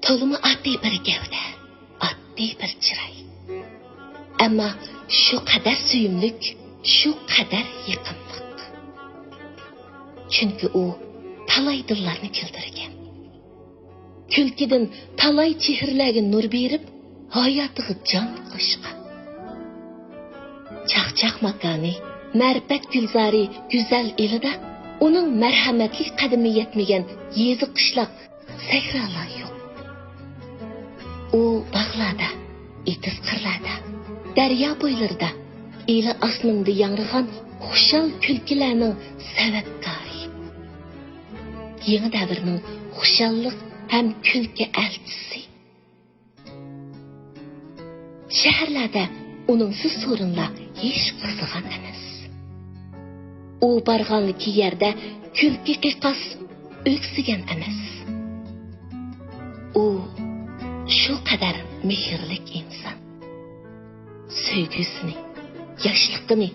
Tolumu addiy bir gavda, addiy bir chiroy. Ammo shu qadar suyumlik, shu qadar yaqinlik. Chunki u talay dillarni keltirgan. Kulkidan talay chehrlarga nur berib, hayotiga jon qo'shgan. Chaqchaq makoni, ma'rifat gulzori go'zal elida uning marhamatli qadami yetmagan yezi qishloq, sahrolar yo'q. U bog'larda, etiz qirlarda, daryo bo'ylarida, eli osmonda yangrag'an xushal kulkilarning sababkori. Yangi davrning xushallik ham kulki elchisi. Shaharlarda uningsiz so'rinlar hech qizigan emas. U borganligi yerda kulki qiqas o'ksigan emas. U shu qadar mehrlik inson. Sevgisini, yoshligini,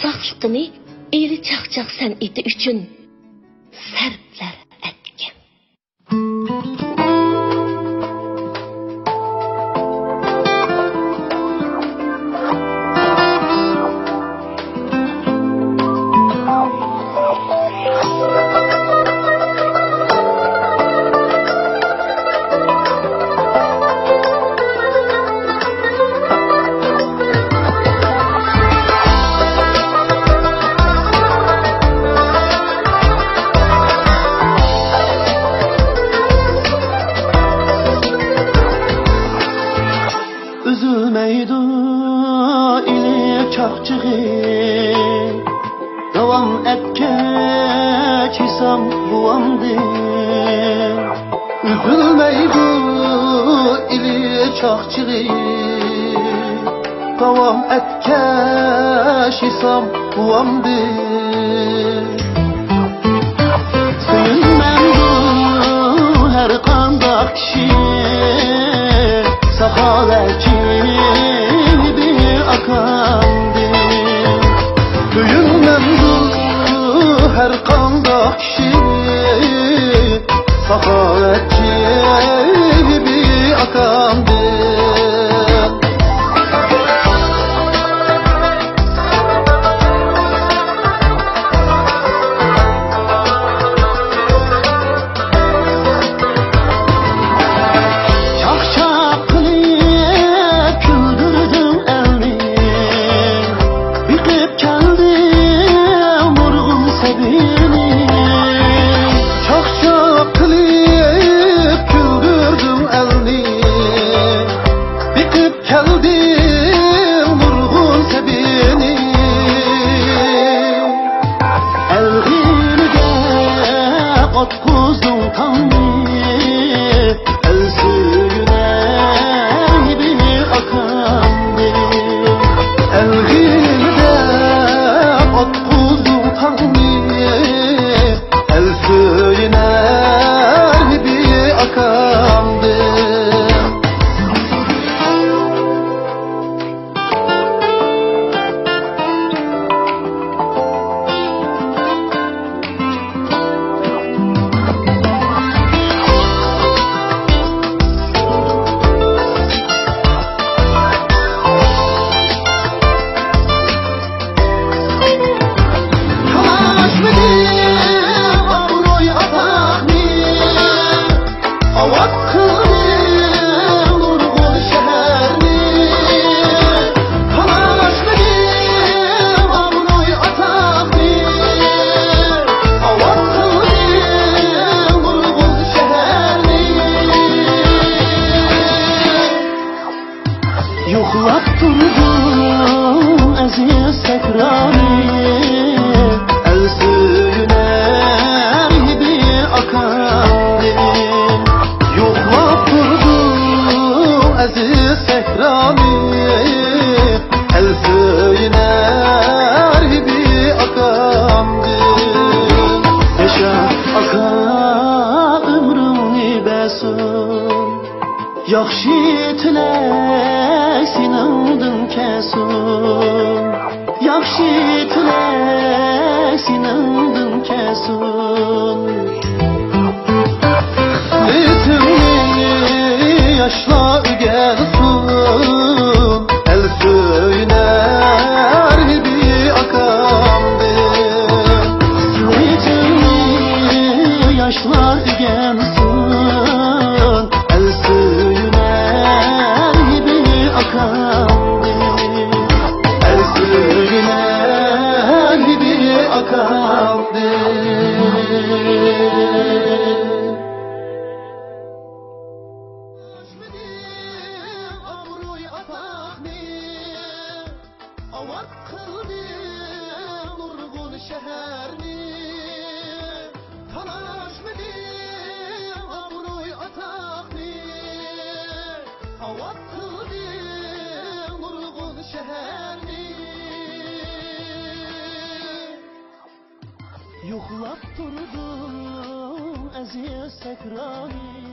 sog'ligini eri chaqchaq san'ati uchun sarflar etgan. Üzülmeydi ilik çakçığı, devam etkeç isem buamdı. Üzülmeydi ilik çakçığı, devam etkeç isem buamdı. Söyünmemdi her kandak kişi, sahavetçi bir akandı. Büyümden bu her kandak kişi, sahavetçi bir akandı. Yoklap durdum aziz tekrarı, el suyuner gibi akandı. Yoklap durdum aziz tekrarı, el suyuner gibi akandı. Yaşa akan ömrümni besun, yaxşı tilek sinindin kesun, yaxşı tilek sinindin kesun. Ritimni uxlab durdu əziz təkrarı